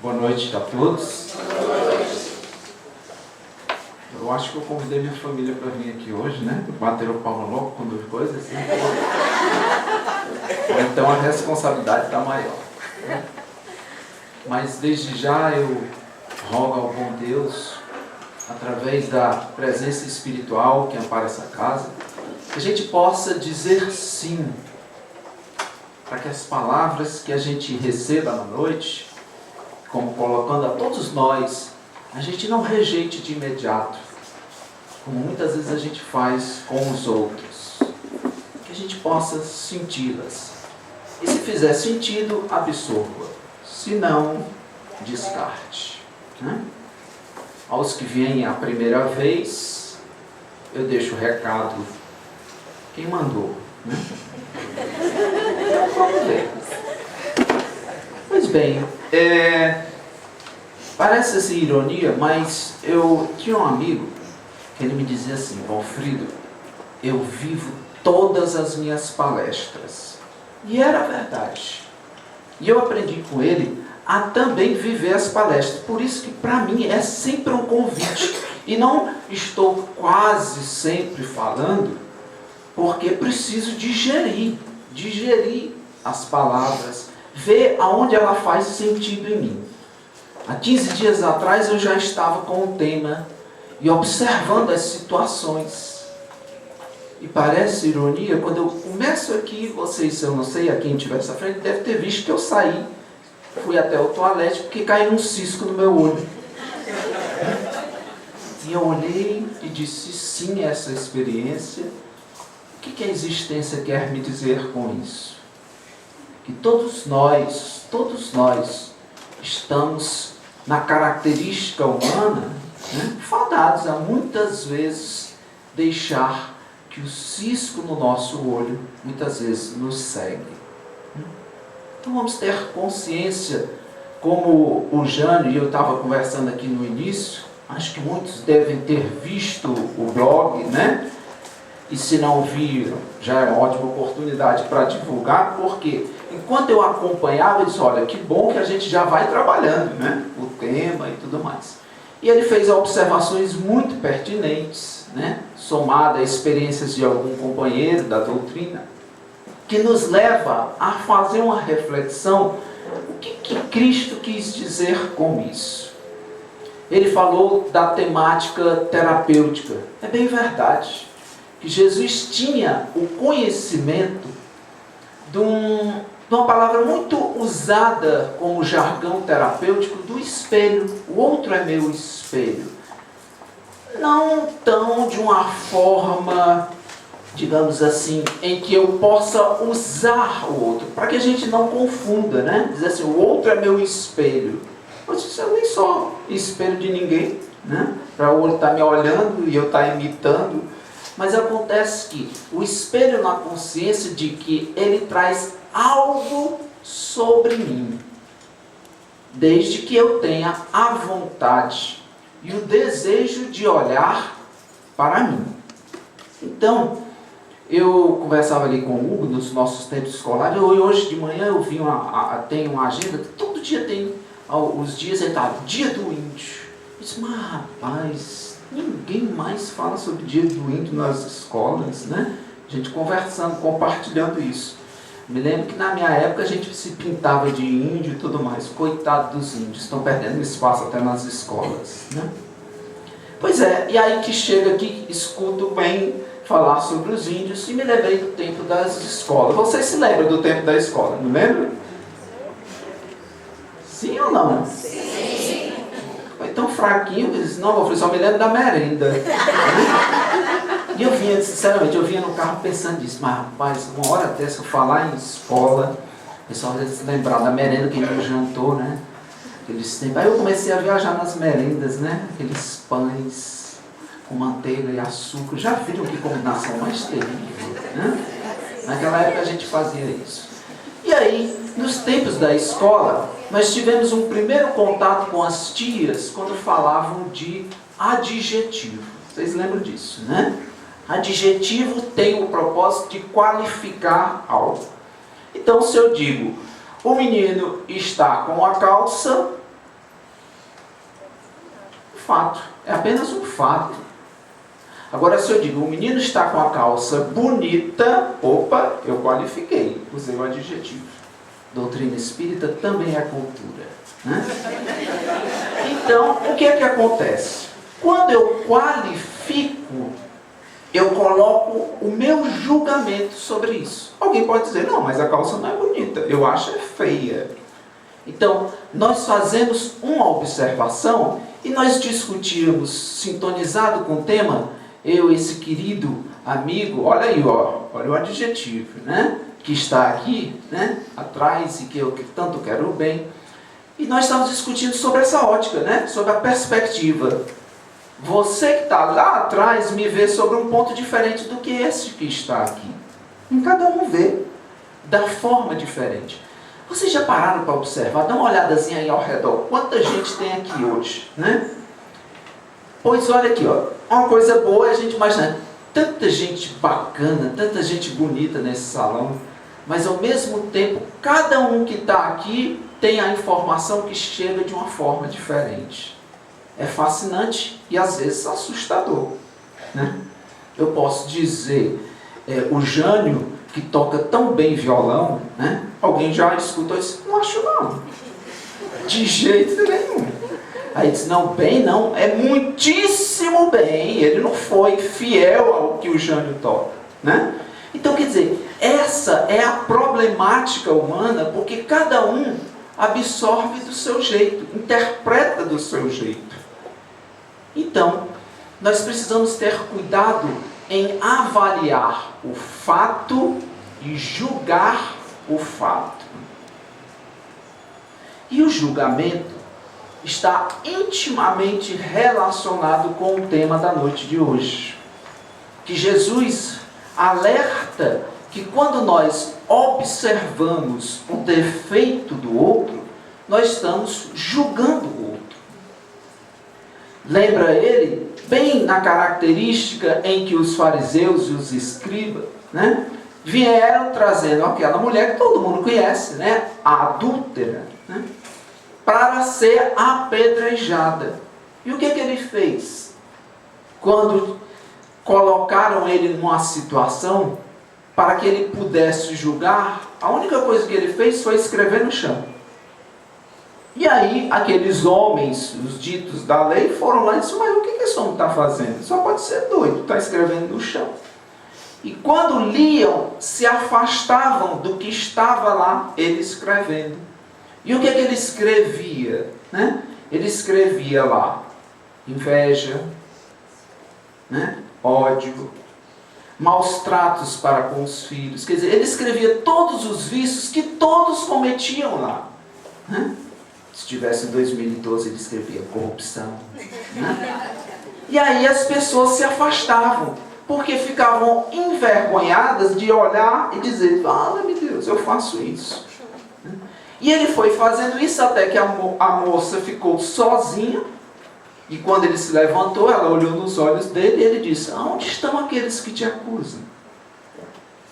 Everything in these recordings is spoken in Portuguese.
Boa noite a todos. Eu acho que eu convidei minha família para vir aqui hoje, né? Bateram o palmo logo com duas coisas, assim. Então a responsabilidade está maior. Mas desde já eu rogo ao bom Deus, através da presença espiritual que ampara essa casa, que a gente possa dizer sim, para que as palavras que a gente receba na noite, como colocando a todos nós, a gente não rejeite de imediato, como muitas vezes a gente faz com os outros. Que a gente possa senti-las. E se fizer sentido, absorva. Se não, descarte. Né? Aos que vêm a primeira vez, eu deixo o recado. Quem mandou? Né? Vamos ver. Pois bem, parece assim ironia, mas eu tinha um amigo que ele me dizia assim: Valfrido, eu vivo todas as minhas palestras. E era verdade. E eu aprendi com ele a também viver as palestras. Por isso que para mim é sempre um convite. E não estou quase sempre falando, porque preciso digerir as palavras, ver aonde ela faz sentido em mim. Há 15 dias atrás eu já estava com o tema e observando as situações. E parece ironia, quando eu começo aqui, vocês, eu não sei, a quem estiver essa frente, deve ter visto que eu saí, fui até o toalete, porque caiu um cisco no meu olho. E eu olhei e disse, sim, essa experiência. O que a existência quer me dizer com isso? Que todos nós estamos na característica humana, né, fadados a muitas vezes deixar que o cisco no nosso olho muitas vezes nos segue. Então vamos ter consciência, como o Jânio e eu estava conversando aqui no início, acho que muitos devem ter visto o blog, né? E se não viram, já é uma ótima oportunidade para divulgar, porque enquanto eu acompanhava, eu disse, olha, que bom que a gente já vai trabalhando, né? O tema e tudo mais. E ele fez observações muito pertinentes, né? Somada a experiências de algum companheiro da doutrina, que nos leva a fazer uma reflexão, o que Cristo quis dizer com isso? Ele falou da temática terapêutica. É bem verdade que Jesus tinha o conhecimento de uma palavra muito usada como jargão terapêutico, do espelho. O outro é meu espelho. Não tão de uma forma, digamos assim, em que eu possa usar o outro, para que a gente não confunda, né? Dizer assim, o outro é meu espelho. Mas isso eu nem sou espelho de ninguém, né? Para o outro estar me olhando e eu estar imitando. Mas acontece que o espelho na consciência de que ele traz algo sobre mim, desde que eu tenha a vontade e o desejo de olhar para mim. Então, eu conversava ali com o Hugo nos nossos tempos escolares. Hoje de manhã eu vi tem uma agenda, todo dia tem os dias, ele está, dia do índio. Eu disse, mas rapaz, ninguém mais fala sobre o dia do índio nas escolas, né? A gente conversando, compartilhando isso. Me lembro que na minha época a gente se pintava de índio e tudo mais. Coitado dos índios, estão perdendo espaço até nas escolas, né? Pois é, e aí que chega aqui, escuto bem falar sobre os índios e me lembrei do tempo das escolas. Vocês se lembram do tempo da escola, não lembra? Sim ou não? Sim. Foi tão fraquinho que eu disse, não, eu só me lembro da merenda. E eu vinha, sinceramente, no carro pensando nisso, mas rapaz, uma hora dessa eu falar em escola, o pessoal vai se lembrar da merenda que ele jantou, né? Aqueles tempos. Aí eu comecei a viajar nas merendas, né? Aqueles pães com manteiga e açúcar. Já viram que combinação mais terrível, né? Naquela época a gente fazia isso. E aí, nos tempos da escola, nós tivemos um primeiro contato com as tias quando falavam de adjetivo. Vocês lembram disso, né? Adjetivo tem o propósito de qualificar algo. Então, se eu digo, o menino está com a calça fato, é apenas um fato. Agora, se eu digo, o menino está com a calça bonita, opa, eu qualifiquei, usei o adjetivo. Doutrina espírita também é cultura, né? Então, o que é que acontece? Quando eu qualifico, eu coloco o meu julgamento sobre isso. Alguém pode dizer, não, mas a calça não é bonita, eu acho é feia. Então, nós fazemos uma observação e nós discutimos, sintonizado com o tema, eu, esse querido amigo, olha aí, olha o adjetivo, né? Que está aqui, né? Atrás e que eu tanto quero o bem. E nós estamos discutindo sobre essa ótica, né? Sobre a perspectiva. Você que está lá atrás me vê sobre um ponto diferente do que esse que está aqui. E cada um vê da forma diferente. Vocês já pararam para observar? Dá uma olhadazinha aí ao redor. Quanta gente tem aqui hoje, né? Pois olha aqui, ó. Uma coisa boa é a gente imaginar. Tanta gente bacana, tanta gente bonita nesse salão. Mas ao mesmo tempo, cada um que está aqui tem a informação que chega de uma forma diferente. É fascinante e às vezes assustador, né? Eu posso dizer, o Jânio, que toca tão bem violão, né? Alguém já escutou isso? Não acho não. De jeito nenhum. Aí diz, não, bem não, é muitíssimo bem. Ele não foi fiel ao que o Jânio toca, né? Então, quer dizer, essa é a problemática humana, porque cada um absorve do seu jeito, interpreta do seu jeito. Então, nós precisamos ter cuidado em avaliar o fato e julgar o fato. E o julgamento está intimamente relacionado com o tema da noite de hoje. Que Jesus alerta que quando nós observamos o defeito do outro, nós estamos julgando o outro. Lembra ele bem na característica em que os fariseus e os escribas, né, vieram trazendo aquela mulher que todo mundo conhece, né, a adúltera, né, para ser apedrejada. E o que ele fez? Quando colocaram ele numa situação para que ele pudesse julgar, a única coisa que ele fez foi escrever no chão. E aí, aqueles homens, os ditos da lei, foram lá e disseram, mas o que esse homem está fazendo? Só pode ser doido, está escrevendo no chão. E quando liam, se afastavam do que estava lá, ele escrevendo. E o que ele escrevia? Né? Ele escrevia lá, inveja, né? Ódio, maus tratos para com os filhos. Quer dizer, ele escrevia todos os vícios que todos cometiam lá, né? Se tivesse em 2012, ele escrevia corrupção, né? E aí as pessoas se afastavam, porque ficavam envergonhadas de olhar e dizer, fala-me Deus, eu faço isso. E ele foi fazendo isso até que a moça ficou sozinha, e quando ele se levantou, ela olhou nos olhos dele e ele disse, aonde estão aqueles que te acusam?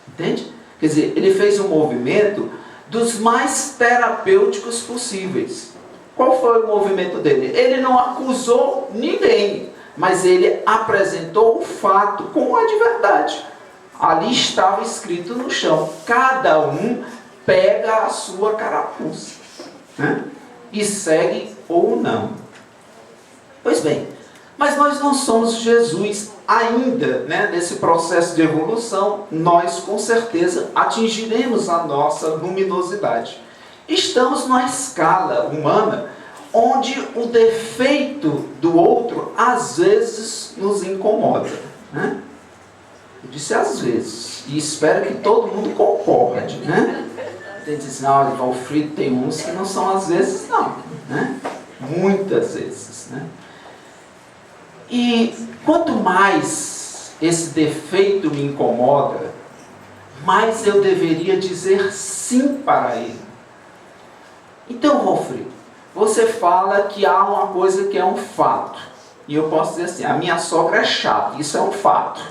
Entende? Quer dizer, ele fez um movimento dos mais terapêuticos possíveis. Qual foi o movimento dele? Ele não acusou ninguém, mas ele apresentou o fato como é de verdade. Ali estava escrito no chão, cada um pega a sua carapuça, né? E segue ou não. Pois bem, mas nós não somos Jesus ainda, né? Nesse processo de evolução, nós com certeza atingiremos a nossa luminosidade. Estamos numa escala humana onde o defeito do outro às vezes nos incomoda, né? Eu disse às vezes, e espero que todo mundo concorde, né? Tem que dizer, não, Valfrido, tem uns que não são às vezes não, né? Muitas vezes, né? E quanto mais esse defeito me incomoda, mais eu deveria dizer sim para ele. Então, Valfrido, você fala que há uma coisa que é um fato. E eu posso dizer assim, a minha sogra é chata, isso é um fato.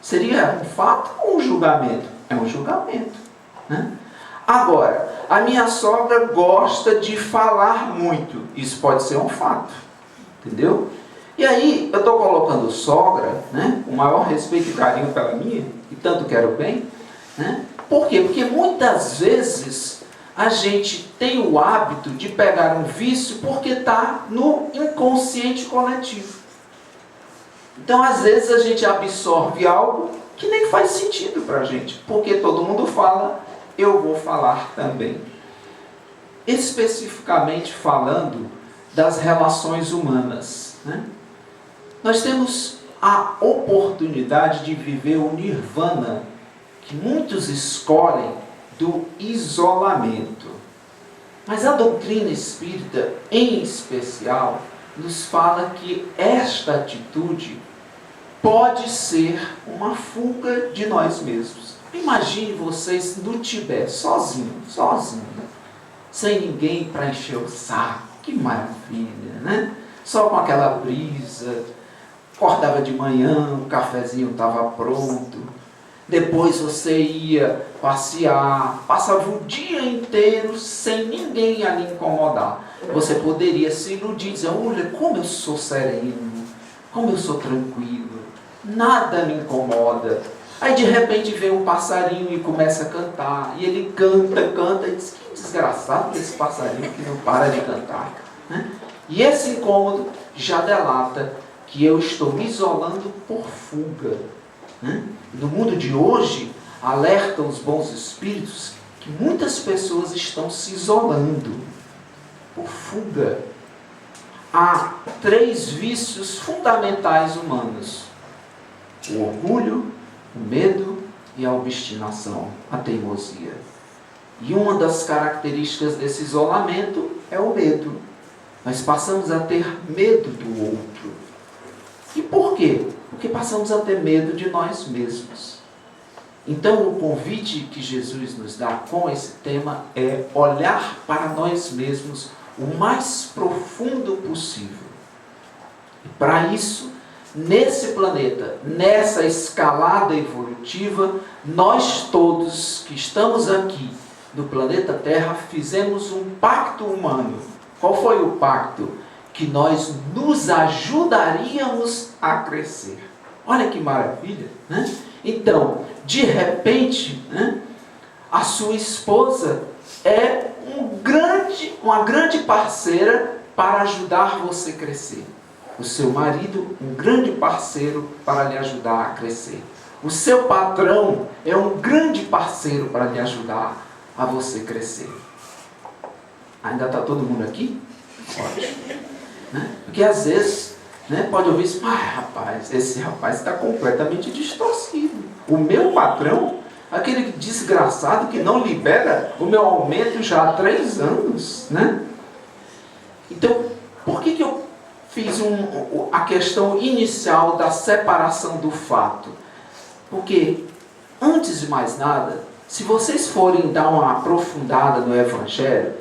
Seria um fato ou um julgamento? É um julgamento, né? Agora, a minha sogra gosta de falar muito. Isso pode ser um fato, entendeu? E aí, eu estou colocando sogra, né, com o maior respeito e carinho pela minha, e tanto quero bem, né? Por quê? Porque muitas vezes a gente tem o hábito de pegar um vício porque está no inconsciente coletivo. Então, às vezes, a gente absorve algo que nem faz sentido para a gente, porque todo mundo fala, eu vou falar também. Especificamente falando das relações humanas, né? Nós temos a oportunidade de viver o nirvana, que muitos escolhem, do isolamento. Mas a doutrina espírita, em especial, nos fala que esta atitude pode ser uma fuga de nós mesmos. Imagine vocês no Tibete, sozinho, sem ninguém para encher o saco. Que maravilha, né? Só com aquela brisa. Acordava de manhã, o cafezinho estava pronto. Depois você ia passear, passava o dia inteiro sem ninguém ali incomodar. Você poderia se iludir, dizer, olha, como eu sou sereno, como eu sou tranquilo, nada me incomoda. Aí de repente vem um passarinho e começa a cantar, e ele canta, e diz, que desgraçado esse passarinho que não para de cantar, né? E esse incômodo já delata que eu estou me isolando por fuga, né? No mundo de hoje, alertam os bons espíritos que muitas pessoas estão se isolando por fuga. Há 3 vícios fundamentais humanos: o orgulho, o medo e a obstinação, a teimosia. E uma das características desse isolamento é o medo. Nós passamos a ter medo do outro. E por quê? Porque passamos a ter medo de nós mesmos. Então, o convite que Jesus nos dá com esse tema é olhar para nós mesmos o mais profundo possível. E para isso, nesse planeta, nessa escalada evolutiva, nós todos que estamos aqui no planeta Terra fizemos um pacto humano. Qual foi o pacto? Que nós nos ajudaríamos a crescer. Olha que maravilha, né? Então, de repente, né, a sua esposa é uma grande parceira para ajudar você a crescer. O seu marido, um grande parceiro para lhe ajudar a crescer. O seu patrão é um grande parceiro para lhe ajudar a você crescer. Ainda está todo mundo aqui? Ótimo. Né? Porque às vezes, né, pode ouvir isso, rapaz, esse rapaz está completamente distorcido. O meu patrão, aquele desgraçado que não libera o meu aumento já há 3 anos. Né? Então, por que eu fiz a questão inicial da separação do fato? Porque, antes de mais nada, se vocês forem dar uma aprofundada no Evangelho,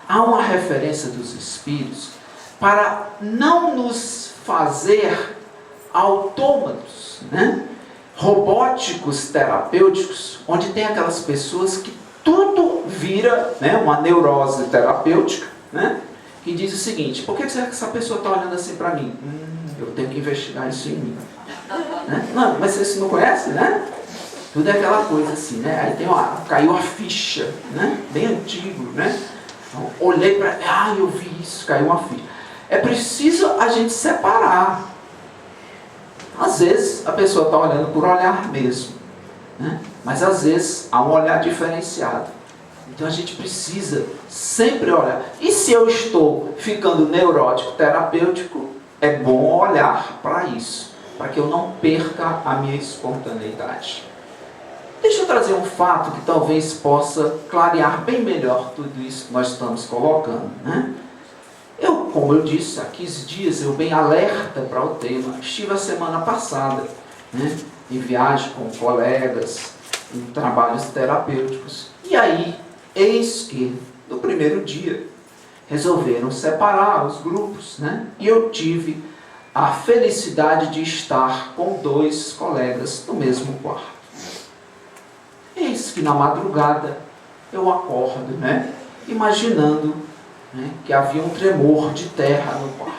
há uma referência dos Espíritos para não nos fazer autômatos, né? Robóticos terapêuticos, onde tem aquelas pessoas que tudo vira, né, uma neurose terapêutica, né, que diz o seguinte: por que será que essa pessoa está olhando assim para mim? Eu tenho que investigar isso em mim. Né? Não, mas você não conhece, né? Tudo é aquela coisa assim, né? Aí tem caiu a ficha, né? Bem antigo, né? Então, olhei para, eu vi isso, caiu uma ficha. É preciso a gente separar. Às vezes a pessoa está olhando por olhar mesmo, né? Mas às vezes há um olhar diferenciado. Então a gente precisa sempre olhar. E se eu estou ficando neurótico terapêutico, é bom olhar para isso, para que eu não perca a minha espontaneidade. Deixa eu trazer um fato que talvez possa clarear bem melhor tudo isso que nós estamos colocando, né? Como eu disse, há 15 dias eu bem alerta para o tema. Estive a semana passada, né, em viagem com colegas, em trabalhos terapêuticos. E aí, eis que, no primeiro dia, resolveram separar os grupos, né? E eu tive a felicidade de estar com 2 colegas no mesmo quarto. Eis que na madrugada eu acordo, né, imaginando, né, que havia um tremor de terra no quarto.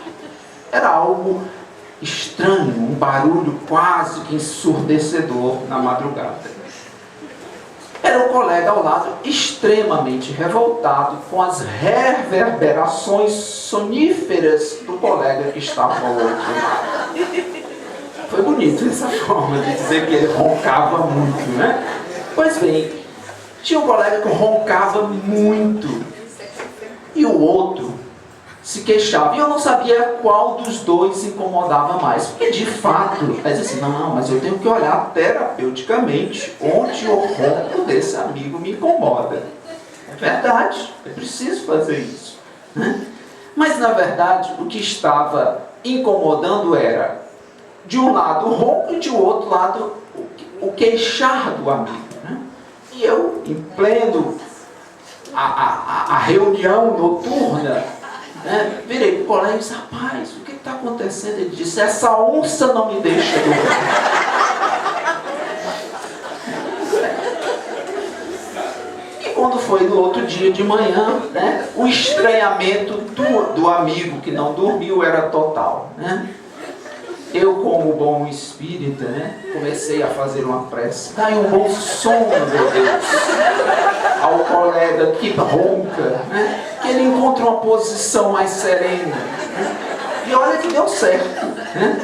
Era algo estranho, um barulho quase que ensurdecedor na madrugada. Era o colega ao lado extremamente revoltado com as reverberações soníferas do colega que estava ao outro lado. Foi bonito essa forma de dizer que ele roncava muito, né? Pois bem, tinha um colega que roncava muito e o outro se queixava. E eu não sabia qual dos dois incomodava mais. Porque de fato, ele disse assim, não, mas eu tenho que olhar terapeuticamente onde o ronco desse amigo me incomoda. É verdade, eu preciso fazer isso, né? Mas na verdade, o que estava incomodando era, de um lado o ronco e de outro lado o queixar do amigo, né? E eu, em pleno a reunião noturna, virei para o colega e disse, rapaz, o que está acontecendo? Ele disse, essa onça não me deixa dormir. E quando foi no outro dia de manhã, né, o estranhamento do amigo que não dormiu era total, né? Eu, como bom espírita, né, comecei a fazer uma prece. Dai um bom sono, meu Deus, ao colega que ronca, né, que ele encontre uma posição mais serena. Né? E olha que deu certo. Né?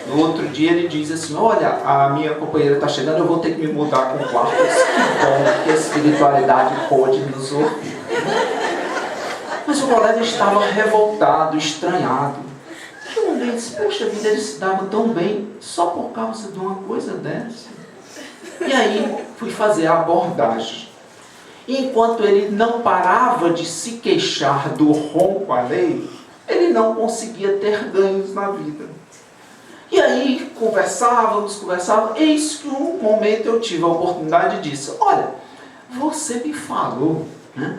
No outro dia ele diz assim, olha, a minha companheira está chegando, eu vou ter que me mudar com o quarto. Que bom que a espiritualidade pode nos ouvir. Mas o colega estava revoltado, estranhado. Eu disse, poxa vida, ele se dava tão bem só por causa de uma coisa dessa. E aí fui fazer a abordagem. E enquanto ele não parava de se queixar do ronco alheio, ele não conseguia ter ganhos na vida. E aí conversávamos, eis que um momento eu tive a oportunidade e disse, olha, você me falou, né?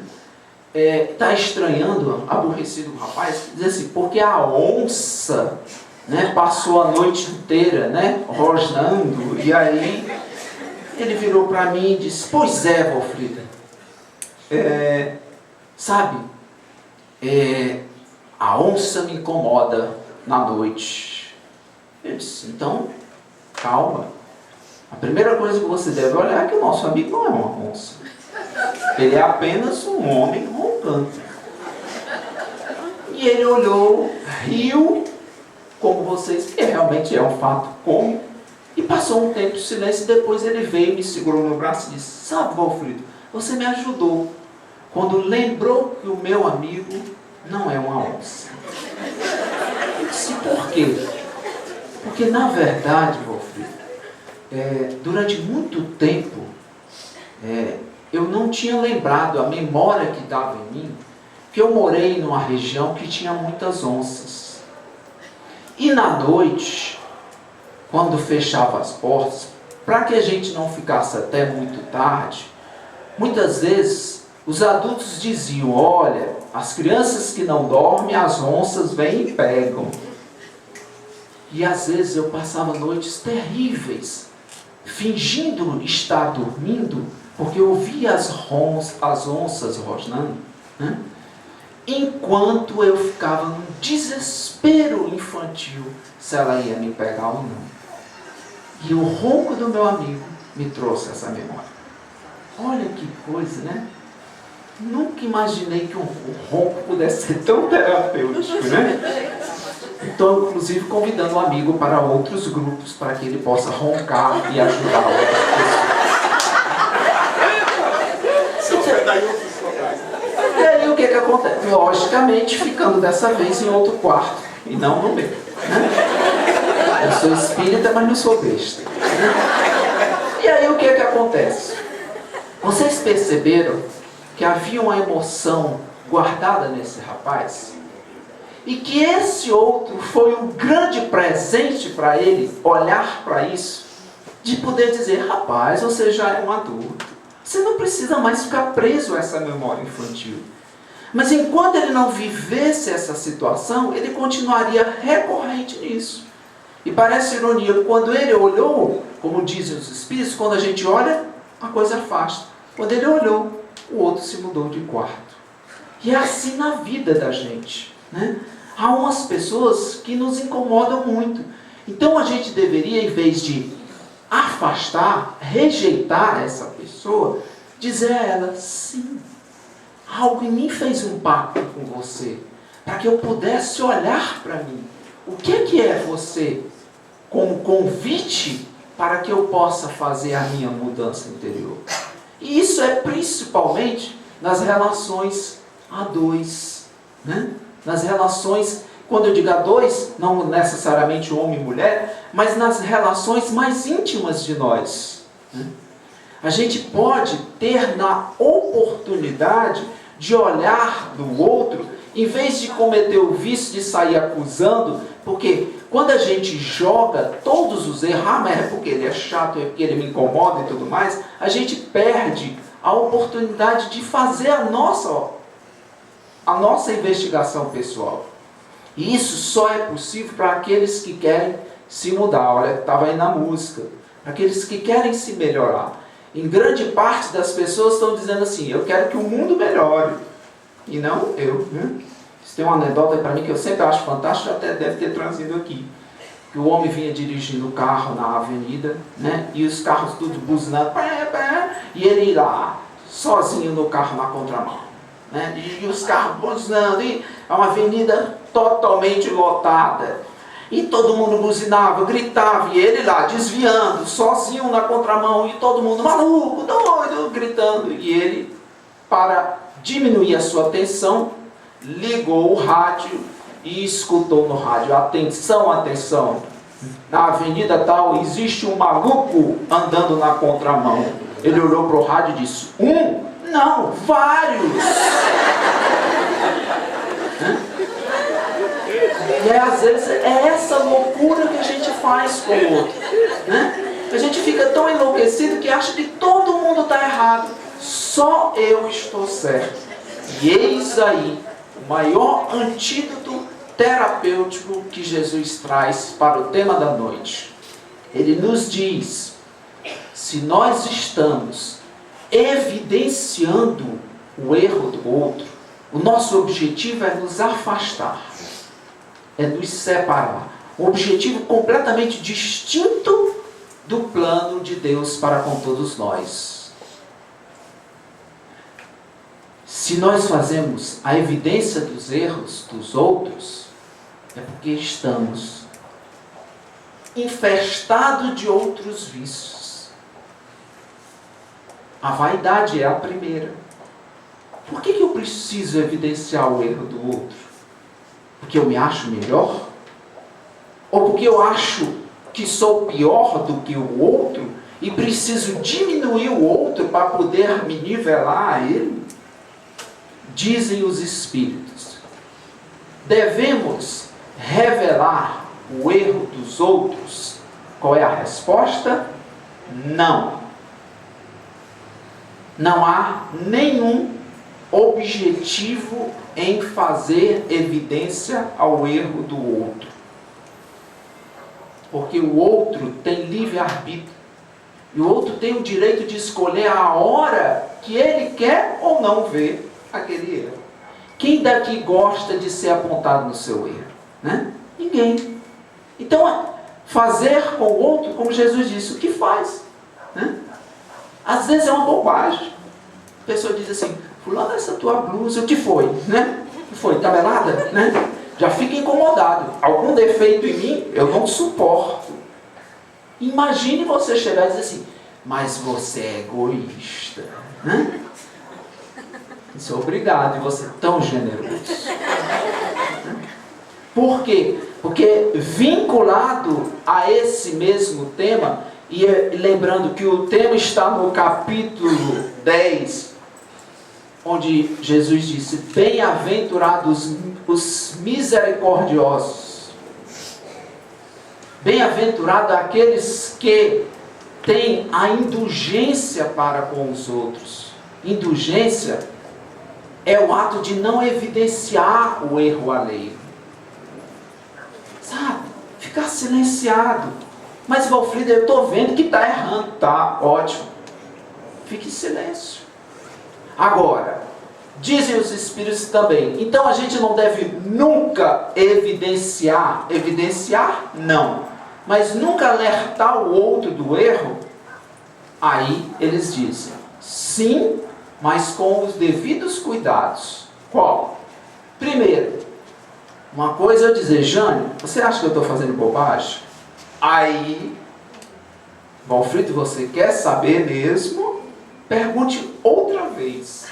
Está estranhando, aborrecido o rapaz, diz assim, porque a onça, né, passou a noite inteira, né, rosnando, e aí ele virou para mim e disse, pois é, Valfrida, sabe, a onça me incomoda na noite. Eu disse, então, calma, a primeira coisa que você deve olhar é que o nosso amigo não é uma onça. Ele é apenas um homem roncando. E ele olhou, riu, como vocês, que realmente é um fato cômico, e passou um tempo de silêncio, e depois ele veio, me segurou no braço e disse, sabe, Valfrido, você me ajudou, quando lembrou que o meu amigo não é uma onça. Eu disse, por quê? Porque na verdade, Valfrido, durante muito tempo, eu não tinha lembrado, a memória que dava em mim, que eu morei numa região que tinha muitas onças. E na noite, quando fechava as portas, para que a gente não ficasse até muito tarde, muitas vezes os adultos diziam, olha, as crianças que não dormem, as onças vêm e pegam. E às vezes eu passava noites terríveis, fingindo estar dormindo, porque eu ouvia as onças rosnando, né? Enquanto eu ficava num desespero infantil se ela ia me pegar ou não. E o ronco do meu amigo me trouxe essa memória. Olha que coisa, né? Nunca imaginei que o ronco pudesse ser tão terapêutico, né? Estou, inclusive, convidando o amigo para outros grupos, para que ele possa roncar e ajudar outras pessoas. E aí o que acontece? Logicamente, ficando dessa vez em outro quarto, e não no meu. Né? Eu sou espírita, mas não sou besta. Né? E aí o que acontece? Vocês perceberam que havia uma emoção guardada nesse rapaz? E que esse outro foi um grande presente para ele olhar para isso, de poder dizer, rapaz, você já é um adulto. Você não precisa mais ficar preso a essa memória infantil. Mas enquanto ele não vivesse essa situação, ele continuaria recorrente nisso. E parece ironia, quando ele olhou, como dizem os espíritos, quando a gente olha, a coisa afasta. Quando ele olhou, o outro se mudou de quarto. E é assim na vida da gente, né? Há umas pessoas que nos incomodam muito. Então a gente deveria, em vez de afastar, rejeitar essa pessoa, dizer a ela: sim, algo em mim fez um pacto com você, para que eu pudesse olhar para mim. O que é você como convite para que eu possa fazer a minha mudança interior? E isso é principalmente nas relações a dois, né? Nas relações, quando eu digo a dois, não necessariamente homem e mulher, mas nas relações mais íntimas de nós, né? A gente pode ter na oportunidade de olhar do outro, em vez de cometer o vício de sair acusando, porque quando a gente joga todos os erros, mas é porque ele é chato, é porque ele me incomoda e tudo mais, a gente perde a oportunidade de fazer a nossa investigação pessoal. E isso só é possível para aqueles que querem se mudar. Olha, estava aí na música. Aqueles que querem se melhorar. Em grande parte das pessoas estão dizendo assim: eu quero que o mundo melhore, e não eu, né? Isso tem uma anedota para mim que eu sempre acho fantástico, até deve ter trazido aqui. Que o homem vinha dirigindo o carro na avenida, né? E os carros tudo buzinando, e ele lá, sozinho no carro na contramão, né? E os carros buzinando, e uma avenida totalmente lotada. E todo mundo buzinava, gritava, e ele lá desviando, sozinho na contramão, e todo mundo maluco, doido, gritando. E ele, para diminuir a sua tensão, ligou o rádio e escutou no rádio: atenção, atenção, na avenida tal existe um maluco andando na contramão. Ele olhou para o rádio e disse: um? Não, vários! E às vezes é essa loucura que a gente faz com o outro, né? A gente fica tão enlouquecido que acha que todo mundo está errado, só eu estou certo. E eis aí o maior antídoto terapêutico que Jesus traz para o tema da noite. Ele nos diz: se nós estamos evidenciando o erro do outro, o nosso objetivo é nos afastar, é nos separar. Um objetivo completamente distinto do plano de Deus para com todos nós. Se nós fazemos a evidência dos erros dos outros, é porque estamos infestados de outros vícios. A vaidade é a primeira. Por que eu preciso evidenciar o erro do outro? Porque eu me acho melhor? Ou porque eu acho que sou pior do que o outro e preciso diminuir o outro para poder me nivelar a ele? Dizem os Espíritos: devemos revelar o erro dos outros? Qual é a resposta? Não. Não há nenhum objetivo em fazer evidência ao erro do outro. Porque o outro tem livre-arbítrio. E o outro tem o direito de escolher a hora que ele quer ou não ver aquele erro. Quem daqui gosta de ser apontado no seu erro? Né? Ninguém. Então, fazer com o outro, como Jesus disse, o que faz? Né? Às vezes é uma bobagem. A pessoa diz assim: fulano, essa tua blusa, o que foi? Né? O que foi? Tabelada? Né? Já fica incomodado. Algum defeito em mim, eu não suporto. Imagine você chegar e dizer assim: mas você é egoísta. Né? Isso é obrigado, e você é tão generoso. Por quê? Porque vinculado a esse mesmo tema, e lembrando que o tema está no capítulo 10, onde Jesus disse: bem-aventurados os misericordiosos. Bem-aventurados aqueles que têm a indulgência para com os outros. Indulgência é o ato de não evidenciar o erro alheio. Sabe? Ficar silenciado. Mas, Valfrida, eu estou vendo que está errando. Tá, ótimo. Fique em silêncio. Agora, dizem os Espíritos também, então a gente não deve nunca evidenciar. Evidenciar? Não. mas nunca alertar o outro do erro, aí eles dizem, sim, mas com os devidos cuidados. Qual? Primeiro, uma coisa é eu dizer, Jânio, você acha que eu estou fazendo bobagem? Aí, Valfrito, você quer saber mesmo? Pergunte outra vez.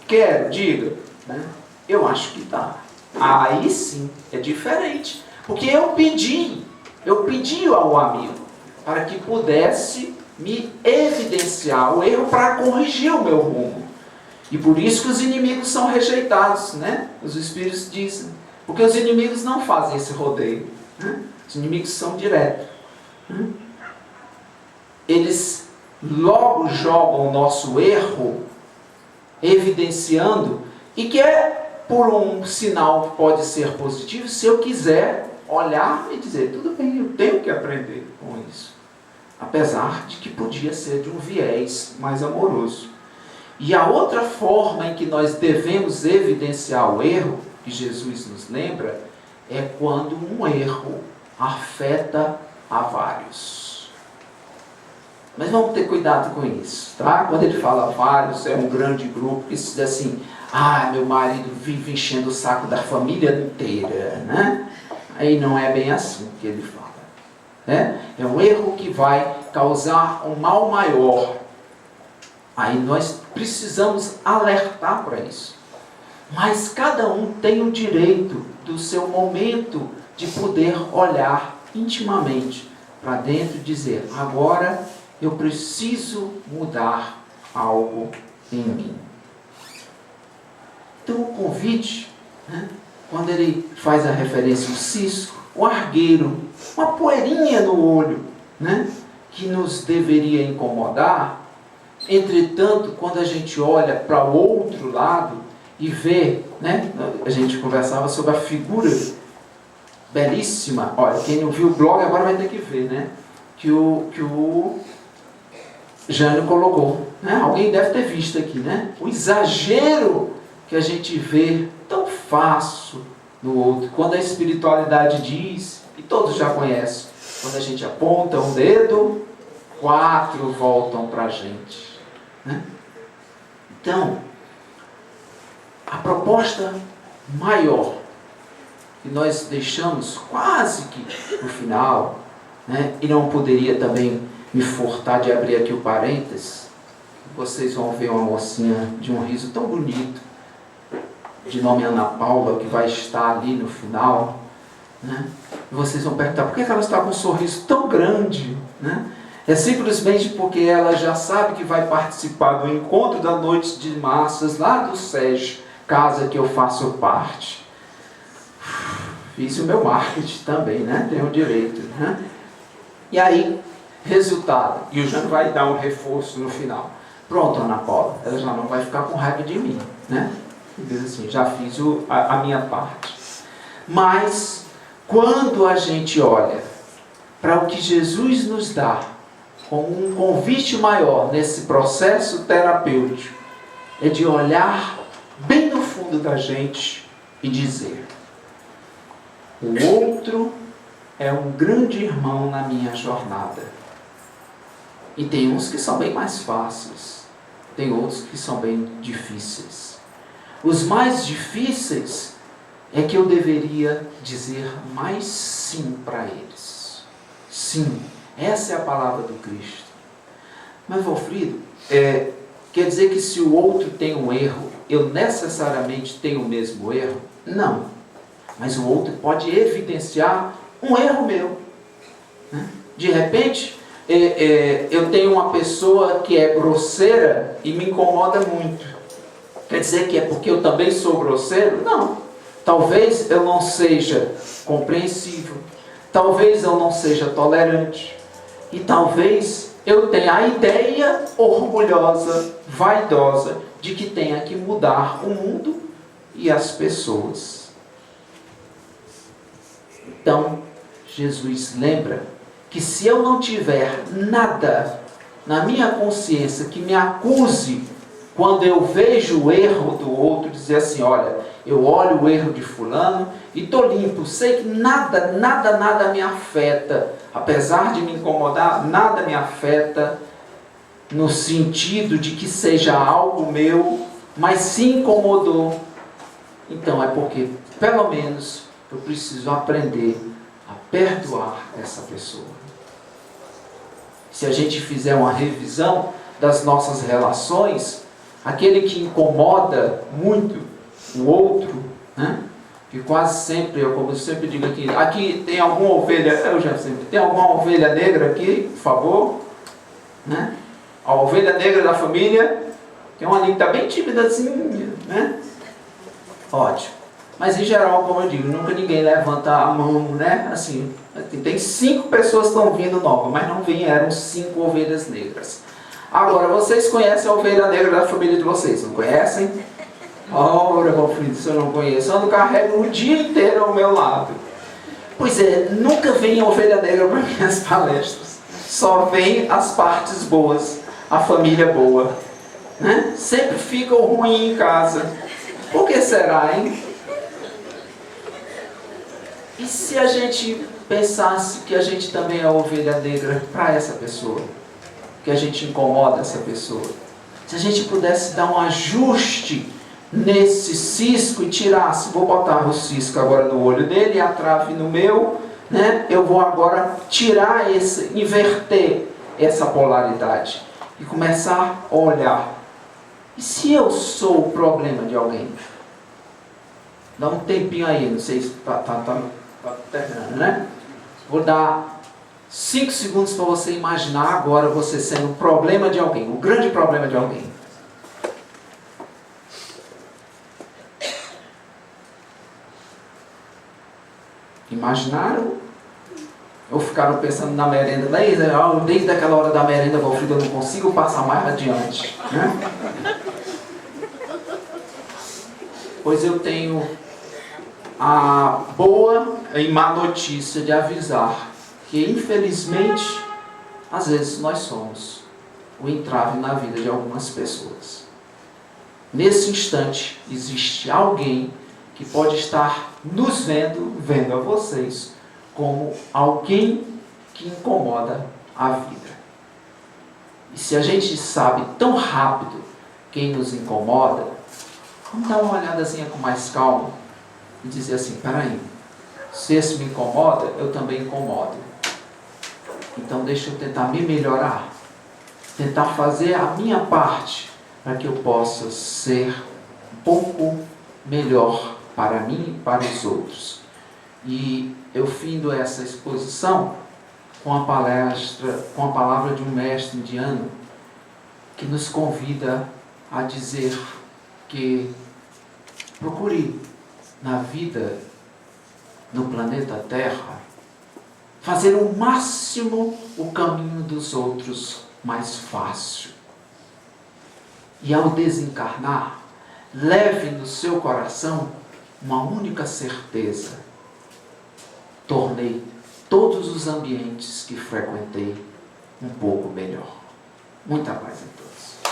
Quero, diga. Né? Eu acho que tá. Aí sim, é diferente. Porque eu pedi ao amigo para que pudesse me evidenciar o erro para corrigir o meu rumo. E por isso que os inimigos são rejeitados, né? Os espíritos dizem. Porque os inimigos não fazem esse rodeio. Né? Os inimigos são diretos. Né? Eles logo jogam o nosso erro, evidenciando, e que por um sinal que pode ser positivo, se eu quiser olhar e dizer, tudo bem, eu tenho que aprender com isso. Apesar de que podia ser de um viés mais amoroso. E a outra forma em que nós devemos evidenciar o erro, que Jesus nos lembra, é quando um erro afeta a vários. Mas vamos ter cuidado com isso, tá? Quando ele fala vários, é um grande grupo que se diz assim, meu marido vive enchendo o saco da família inteira, né? Aí não é bem assim que ele fala. Né? É um erro que vai causar um mal maior. Aí nós precisamos alertar para isso. Mas cada um tem o direito do seu momento de poder olhar intimamente para dentro e dizer, agora eu preciso mudar algo em mim. Então o convite, né, quando ele faz a referência ao cisco, o argueiro, uma poeirinha no olho, né, que nos deveria incomodar. Entretanto, quando a gente olha para o outro lado e vê, né, a gente conversava sobre a figura belíssima, olha, quem não viu o blog agora vai ter que ver, né, que o Jânio colocou, né, alguém deve ter visto aqui, né, o exagero que a gente vê tão fácil no outro, quando a espiritualidade diz, e todos já conhecem, quando a gente aponta um dedo, 4 voltam para a gente. Né? Então, a proposta maior que nós deixamos quase que no final, né? E não poderia também me furtar de abrir aqui o parênteses, vocês vão ver uma mocinha de um riso tão bonito, de nome Ana Paula, que vai estar ali no final, né? E vocês vão perguntar, por que ela está com um sorriso tão grande? Né? É simplesmente porque ela já sabe que vai participar do encontro da noite de massas lá do SEG, casa que eu faço parte. Fiz o meu marketing também, né? Tenho direito. Né? E aí, resultado, e o Jânio vai dar um reforço no final. Pronto, Ana Paula, ela já não vai ficar com raiva de mim, né? Diz assim, já fiz a minha parte. Mas, quando a gente olha para o que Jesus nos dá, como um convite maior nesse processo terapêutico, é de olhar bem no fundo da gente e dizer, o outro é um grande irmão na minha jornada. E tem uns que são bem mais fáceis, tem outros que são bem difíceis. Os mais difíceis é que eu deveria dizer mais sim para eles. Sim, essa é a palavra do Cristo. Mas, Valfrido, quer dizer que se o outro tem um erro, eu necessariamente tenho o mesmo erro? Não. Mas o outro pode evidenciar um erro meu. Né? De repente, eu tenho uma pessoa que é grosseira e me incomoda muito. Quer dizer que é porque eu também sou grosseiro? Não. Talvez eu não seja compreensível. Talvez eu não seja tolerante. E talvez eu tenha a ideia orgulhosa, vaidosa, de que tenha que mudar o mundo e as pessoas. Então, Jesus lembra que se eu não tiver nada na minha consciência que me acuse quando eu vejo o erro do outro, dizer assim, olha, Eu olho o erro de fulano e estou limpo. Sei que nada me afeta. Apesar de me incomodar, nada me afeta no sentido de que seja algo meu, mas se incomodou. Então é porque, pelo menos, eu preciso aprender a perdoar essa pessoa. Se a gente fizer uma revisão das nossas relações, aquele que incomoda muito o outro, né? Que quase sempre, como eu sempre digo aqui tem alguma ovelha, tem alguma ovelha negra aqui, por favor? Né? A ovelha negra da família, tem uma ali que está bem tímidazinha, né? Ótimo. Mas em geral, como eu digo, nunca ninguém levanta a mão, né? Assim, tem 5 pessoas que estão vindo novas, mas não vieram 5 ovelhas negras. Agora, vocês conhecem a ovelha negra da família de vocês, não conhecem? Ora, meu filho, se eu não conheço, eu não carrego o dia inteiro ao meu lado. Pois é, nunca vem ovelha negra para minhas palestras. Só vem as partes boas, a família boa. Né? Sempre fica o ruim em casa. Por que será, hein? E se a gente pensasse que a gente também é ovelha negra para essa pessoa? Que a gente incomoda essa pessoa? Se a gente pudesse dar um ajuste nesse cisco e tirasse, vou botar o cisco agora no olho dele e a trave no meu, né? Eu vou agora tirar inverter essa polaridade e começar a olhar. E se eu sou o problema de alguém? Dá um tempinho aí, não sei se está terminando, né? Vou dar 5 segundos para você imaginar agora você sendo o problema de alguém, o grande problema de alguém. Imaginaram? Ou ficaram pensando na merenda? Desde aquela hora da merenda, meu filho, eu não consigo passar mais adiante. Né? Pois eu tenho a boa e má notícia de avisar que, infelizmente, às vezes nós somos o entrave na vida de algumas pessoas. Nesse instante, existe alguém que pode estar nos vendo a vocês, como alguém que incomoda a vida. E se a gente sabe tão rápido quem nos incomoda, vamos dar uma olhadazinha com mais calma e dizer assim, peraí, se esse me incomoda, eu também incomodo. Então deixa eu tentar me melhorar, tentar fazer a minha parte para que eu possa ser um pouco melhor para mim e para os outros. E eu findo essa exposição com a palavra de um mestre indiano que nos convida a dizer que procure na vida no planeta Terra fazer o máximo o caminho dos outros mais fácil. E ao desencarnar, leve no seu coração uma única certeza: tornei todos os ambientes que frequentei um pouco melhor. Muita paz a todos.